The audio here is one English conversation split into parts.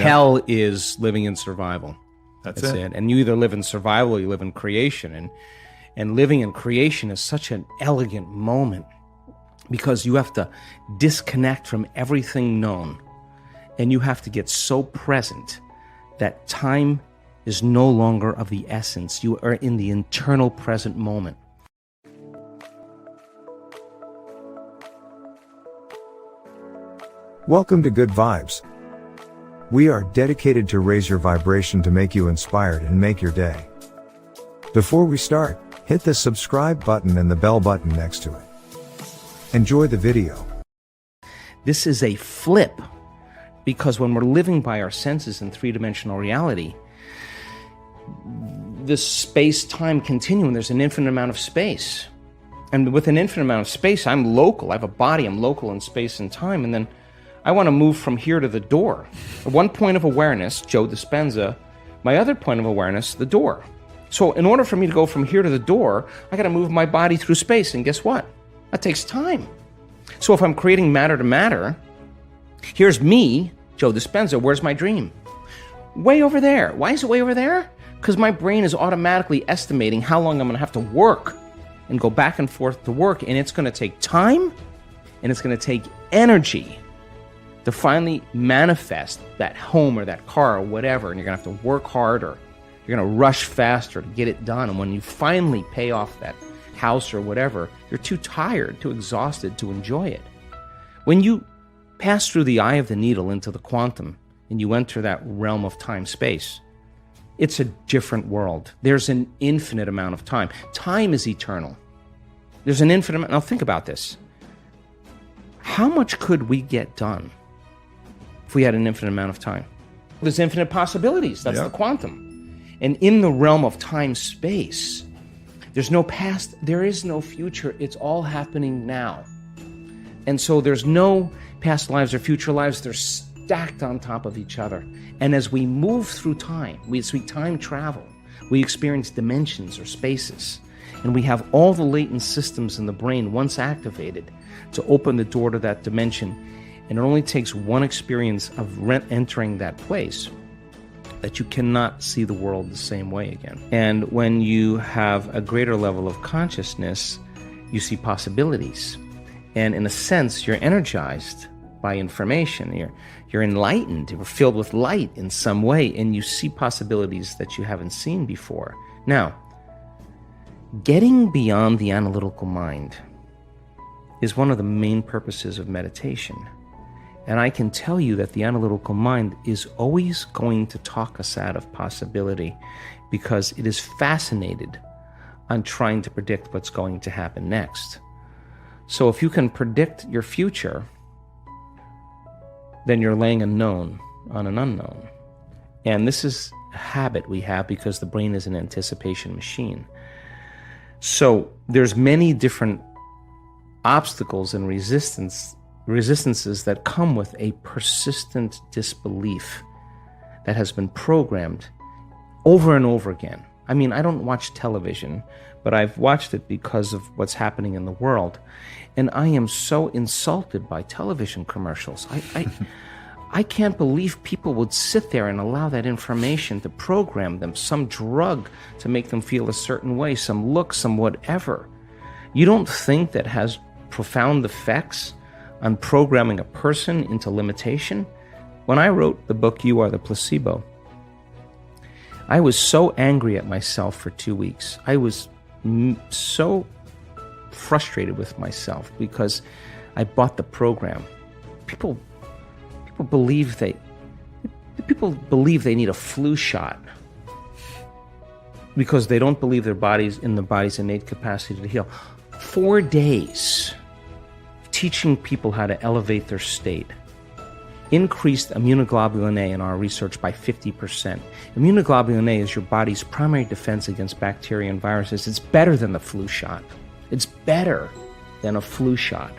Hell is living in survival. That's it. And you either live in survival or you live in creation. And living in creation is such an elegant moment because you have to disconnect from everything known. And you have to get so present that time is no longer of the essence. You are in the eternal present moment. Welcome to Good Vibes. We are dedicated to raise your vibration to make you inspired and make your day. Before we start, hit the subscribe button and the bell button next to it. Enjoy the video. This is a flip because when we're living by our senses in three-dimensional reality, this space-time continuum, there's an infinite amount of space. And with an infinite amount of space, I'm local. I have a body, I'm local in space and time, and then I want to move from here to the door. At one point of awareness, Joe Dispenza, my other point of awareness, the door. So in order for me to go from here to the door, I got to move my body through space, and guess what? That takes time. So if I'm creating matter to matter, here's me, Joe Dispenza, where's my dream? Way over there. Why is it way over there? Because my brain is automatically estimating how long I'm going to have to work and go back and forth to work, and it's going to take time, and it's going to take energy to finally manifest that home or that car or whatever, and you're going to have to work harder. You're going to rush faster to get it done, and when you finally pay off that house or whatever, you're too tired, too exhausted to enjoy it. When you pass through the eye of the needle into the quantum and you enter that realm of time-space, it's a different world. There's an infinite amount of time. Time is eternal. There's an infinite amount. Now think about this. How much could we get done if we had an infinite amount of time? There's infinite possibilities. That's the quantum. And in the realm of time-space, there's no past, there is no future. It's all happening now. And so there's no past lives or future lives. They're stacked on top of each other. And as we move through time, as we time travel, we experience dimensions or spaces. And we have all the latent systems in the brain once activated to open the door to that dimension. And it only takes one experience of entering that place that you cannot see the world the same way again. And when you have a greater level of consciousness, you see possibilities. And in a sense, you're energized by information. You're enlightened. You're filled with light in some way, and you see possibilities that you haven't seen before. Now, getting beyond the analytical mind is one of the main purposes of meditation. And I can tell you that the analytical mind is always going to talk us out of possibility because it is fascinated on trying to predict what's going to happen next. So if you can predict your future, then you're laying a known on an unknown. And this is a habit we have because the brain is an anticipation machine. So there's many different obstacles and resistances that come with a persistent disbelief that has been programmed over and over again. I mean, I don't watch television, but I've watched it because of what's happening in the world. And I am so insulted by television commercials. I can't believe people would sit there and allow that information to program them, some drug to make them feel a certain way, some look, some whatever. You don't think that has profound effects on programming a person into limitation? When I wrote the book, You Are the Placebo, I was so angry at myself for 2 weeks. I was so frustrated with myself because I bought the program. People believe they need a flu shot because they don't believe the body's innate capacity to heal. 4 days teaching people how to elevate their state increased immunoglobulin A in our research by 50%. Immunoglobulin A is your body's primary defense against bacteria and viruses. It's better than the flu shot. It's better than a flu shot.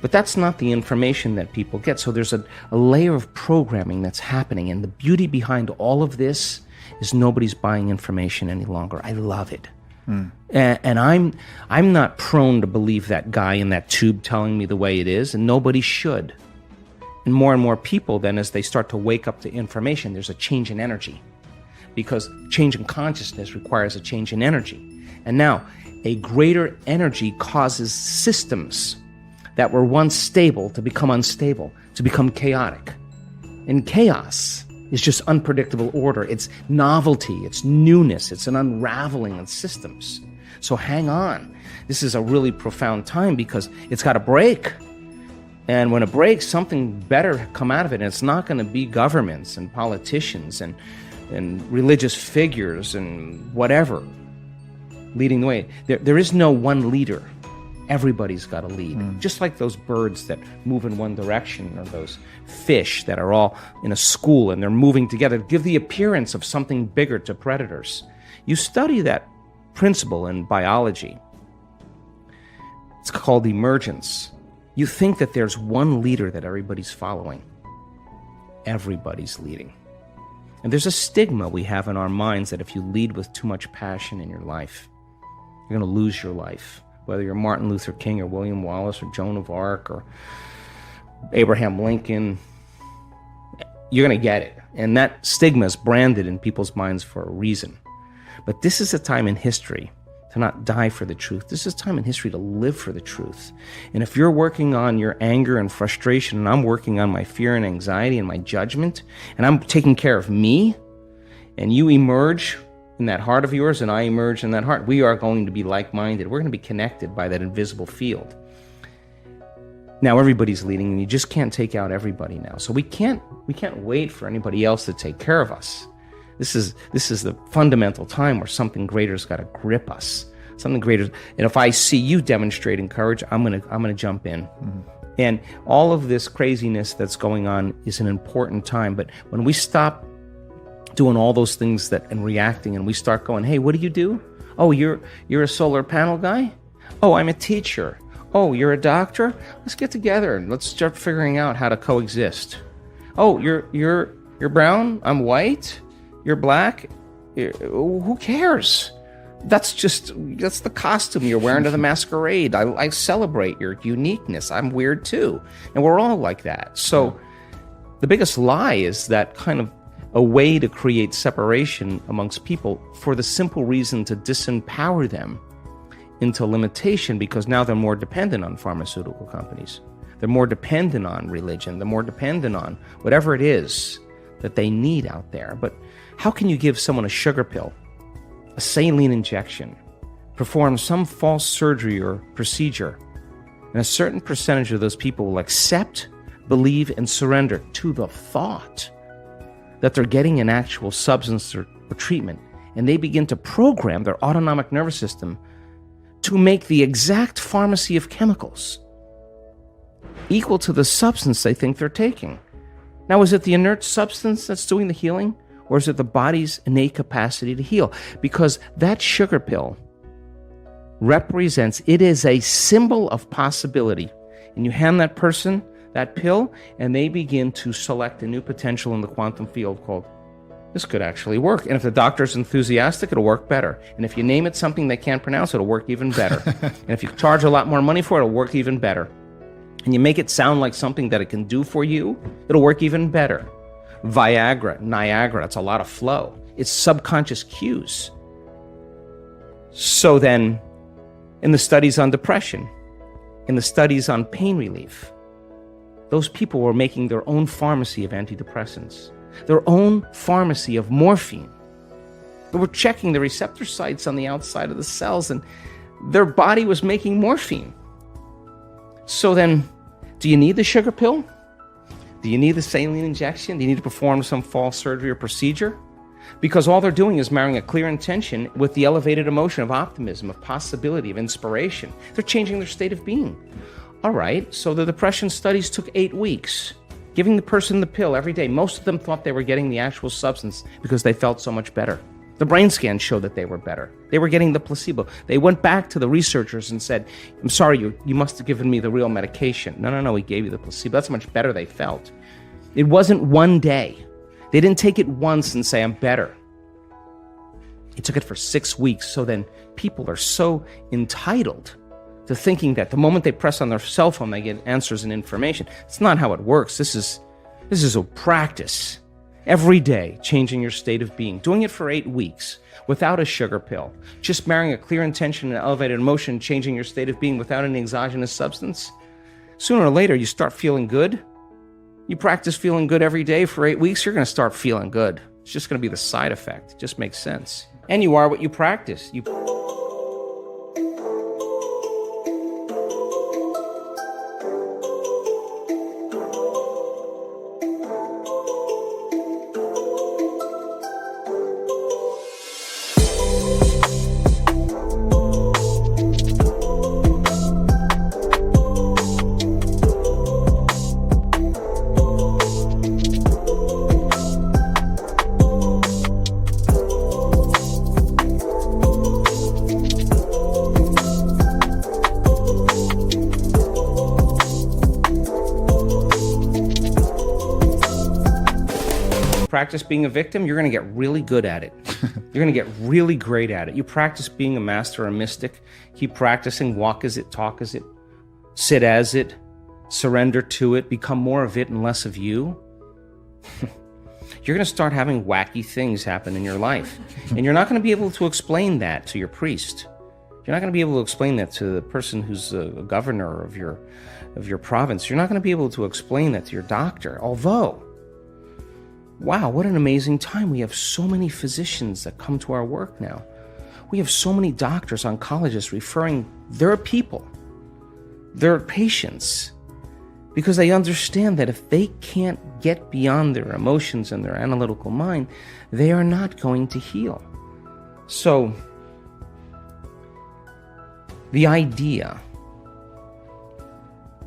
But that's not the information that people get. So there's a layer of programming that's happening. And the beauty behind all of this is nobody's buying information any longer. I love it. And I'm not prone to believe that guy in that tube telling me the way it is, and nobody should. And more people then, as they start to wake up to information, there's a change in energy. Because change in consciousness requires a change in energy. And now, a greater energy causes systems that were once stable to become unstable, to become chaotic. And chaos is just unpredictable order. It's novelty, it's newness, it's an unraveling of systems. So hang on. This is a really profound time because it's got to break. And when it breaks, something better come out of it. And it's not going to be governments and politicians and religious figures and whatever leading the way. There is no one leader. Everybody's got to lead. Just like those birds that move in one direction, or those fish that are all in a school and they're moving together to give the appearance of something bigger to predators. You study that principle in biology. It's called emergence. You think that there's one leader that everybody's following. Everybody's leading. And there's a stigma we have in our minds that if you lead with too much passion in your life, you're going to lose your life. Whether you're Martin Luther King or William Wallace or Joan of Arc or Abraham Lincoln, you're going to get it. And that stigma is branded in people's minds for a reason. But this is a time in history to not die for the truth. This is a time in history to live for the truth. And if you're working on your anger and frustration, and I'm working on my fear and anxiety and my judgment, and I'm taking care of me, and you emerge in that heart of yours, and I emerge in that heart, we are going to be like-minded. We're going to be connected by that invisible field. Now everybody's leading, and you just can't take out everybody now. So we can't wait for anybody else to take care of us. This is the fundamental time where something greater's got to grip us. Something greater. And if I see you demonstrating courage, I'm gonna jump in. Mm-hmm. And all of this craziness that's going on is an important time. But when we stop doing all those things and reacting, and we start going, hey, what do you do? Oh, you're a solar panel guy? Oh, I'm a teacher. Oh, you're a doctor? Let's get together and let's start figuring out how to coexist. Oh, you're brown? I'm white? You're black? Who cares? That's the costume you're wearing to the masquerade. I celebrate your uniqueness. I'm weird too. And we're all like that. So the biggest lie is that kind of a way to create separation amongst people for the simple reason to disempower them into limitation, because now they're more dependent on pharmaceutical companies. They're more dependent on religion. They're more dependent on whatever it is that they need out there. But how can you give someone a sugar pill, a saline injection, perform some false surgery or procedure, and a certain percentage of those people will accept, believe, and surrender to the thought that they're getting an actual substance or treatment, and they begin to program their autonomic nervous system to make the exact pharmacy of chemicals equal to the substance they think they're taking. Now, is it the inert substance that's doing the healing, or is it the body's innate capacity to heal? Because that sugar pill represents, it is a symbol of possibility. And you hand that person that pill, and they begin to select a new potential in the quantum field called, this could actually work. And if the doctor's enthusiastic, it'll work better. And if you name it something they can't pronounce, it'll work even better. And if you charge a lot more money for it, it'll work even better. And you make it sound like something that it can do for you, it'll work even better. Viagra, Niagara, that's a lot of flow. It's subconscious cues. So then, in the studies on depression, in the studies on pain relief, those people were making their own pharmacy of antidepressants, their own pharmacy of morphine. They were checking the receptor sites on the outside of the cells, and their body was making morphine. So then, do you need the sugar pill? Do you need the saline injection? Do you need to perform some false surgery or procedure? Because all they're doing is marrying a clear intention with the elevated emotion of optimism, of possibility, of inspiration. They're changing their state of being. All right, so the depression studies took 8 weeks, giving the person the pill every day. Most of them thought they were getting the actual substance because they felt so much better. The brain scans showed that they were better. They were getting the placebo. They went back to the researchers and said, I'm sorry, you must have given me the real medication. No, we gave you the placebo. That's how much better they felt. It wasn't one day. They didn't take it once and say, I'm better. It took it for 6 weeks. So then people are so entitled to thinking that the moment they press on their cell phone, they get answers and information. It's not how it works. This is a practice. Every day, changing your state of being. Doing it for 8 weeks without a sugar pill. Just marrying a clear intention and elevated emotion, changing your state of being without any exogenous substance. Sooner or later, you start feeling good. You practice feeling good every day for 8 weeks, you're going to start feeling good. It's just going to be the side effect. It just makes sense. And you are what you practice. Practice being a victim, you're going to get really good at it. You're going to get really great at it. You practice being a master or a mystic. Keep practicing. Walk as it, talk as it, sit as it, surrender to it, become more of it and less of you. You're going to start having wacky things happen in your life. And you're not going to be able to explain that to your priest. You're not going to be able to explain that to the person who's a governor of your province. You're not going to be able to explain that to your doctor. Although, wow, what an amazing time. We have so many physicians that come to our work now. We have so many doctors, oncologists referring their people, their patients, because they understand that if they can't get beyond their emotions and their analytical mind, they are not going to heal. So, the idea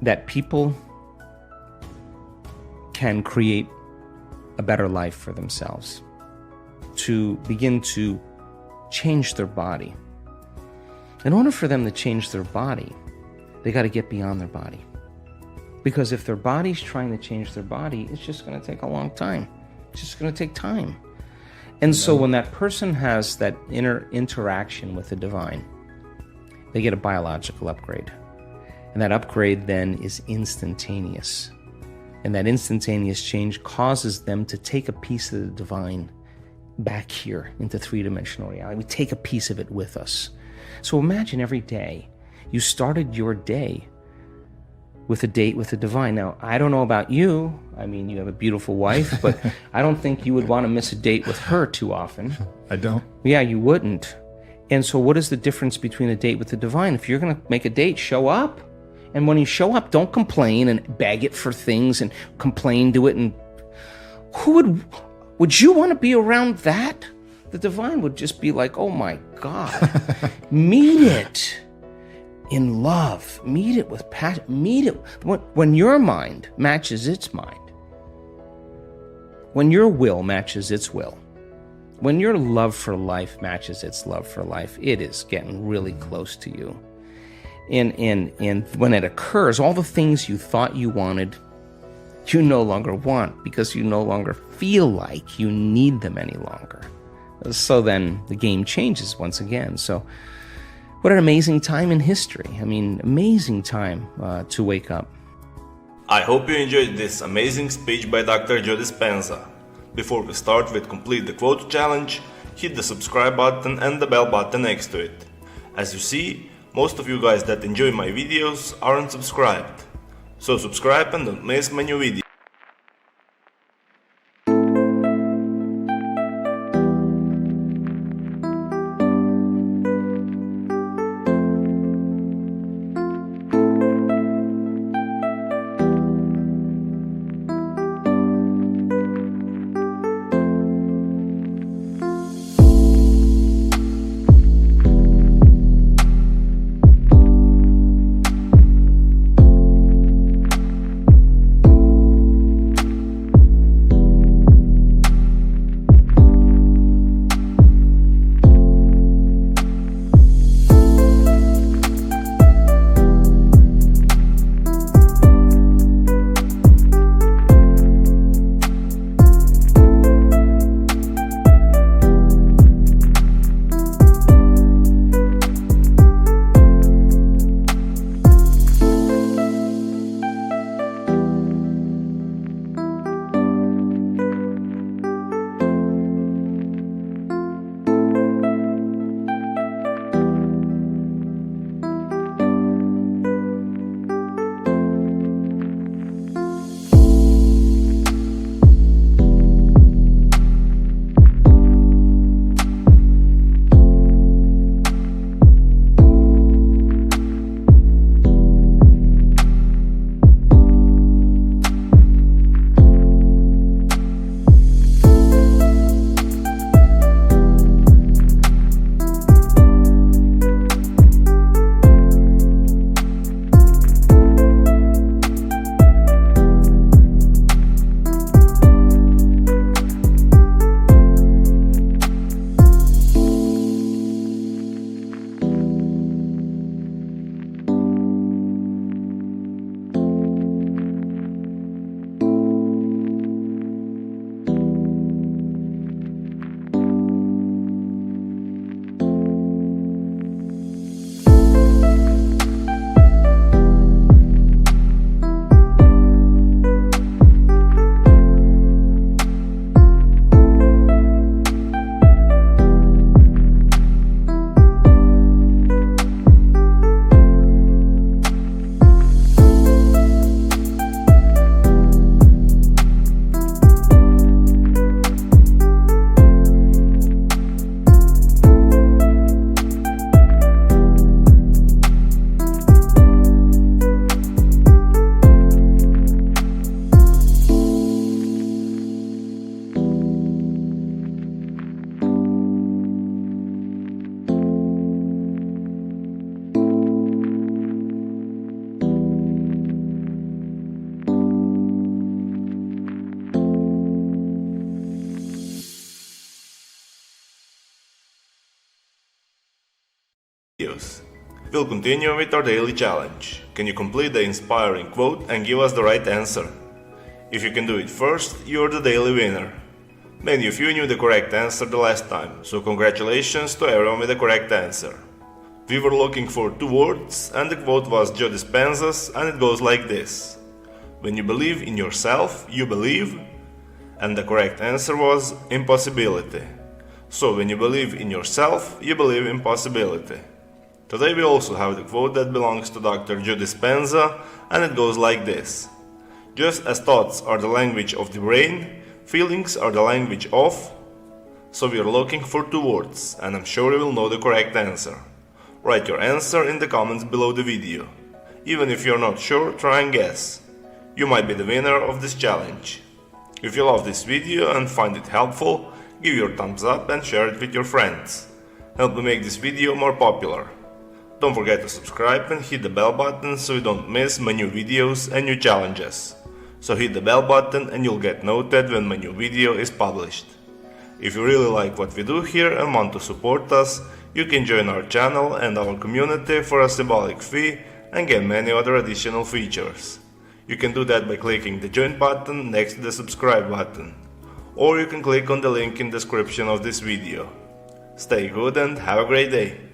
that people can create a better life for themselves, to begin to change their body. In order for them to change their body, they got to get beyond their body. Because if their body's trying to change their body, it's just going to take a long time. It's just going to take time. And so when that person has that inner interaction with the divine, they get a biological upgrade. And that upgrade then is instantaneous. And that instantaneous change causes them to take a piece of the divine back here into three-dimensional reality. We take a piece of it with us. So imagine every day you started your day with a date with the divine. Now, I don't know about you. I mean, you have a beautiful wife, but I don't think you would want to miss a date with her too often. I don't. Yeah, you wouldn't. And so what is the difference between a date with the divine? If you're going to make a date, show up. And when you show up, don't complain and beg it for things and complain to it. And who would you want to be around that? The divine would just be like, oh my God, meet it in love, meet it with passion, meet it. When your mind matches its mind, when your will matches its will, when your love for life matches its love for life, it is getting really close to you. And when it occurs, all the things you thought you wanted, you no longer want because you no longer feel like you need them any longer. So then the game changes once again. So what an amazing time in history. I mean, amazing time to wake up. I hope you enjoyed this amazing speech by Dr. Joe Dispenza. Before we start with Complete the Quote challenge, hit the subscribe button and the bell button next to it. As you see, most of you guys that enjoy my videos aren't subscribed. So subscribe and don't miss my new video. videos. We'll continue with our daily challenge. Can you complete the inspiring quote and give us the right answer? If you can do it first, you're the daily winner. Many of you knew the correct answer the last time, so congratulations to everyone with the correct answer. We were looking for 2 words and the quote was Joe Dispenza's and it goes like this. When you believe in yourself, you believe. And the correct answer was impossibility. So when you believe in yourself, you believe in possibility. Today we also have the quote that belongs to Dr. Joe Dispenza and it goes like this. Just as thoughts are the language of the brain, feelings are the language of. So we are looking for 2 words and I'm sure you will know the correct answer. Write your answer in the comments below the video. Even if you're not sure, try and guess. You might be the winner of this challenge. If you love this video and find it helpful, give your thumbs up and share it with your friends. Help me make this video more popular. Don't forget to subscribe and hit the bell button so you don't miss my new videos and new challenges. So hit the bell button and you'll get noted when my new video is published. If you really like what we do here and want to support us, you can join our channel and our community for a symbolic fee and get many other additional features. You can do that by clicking the join button next to the subscribe button, or you can click on the link in the description of this video. Stay good and have a great day!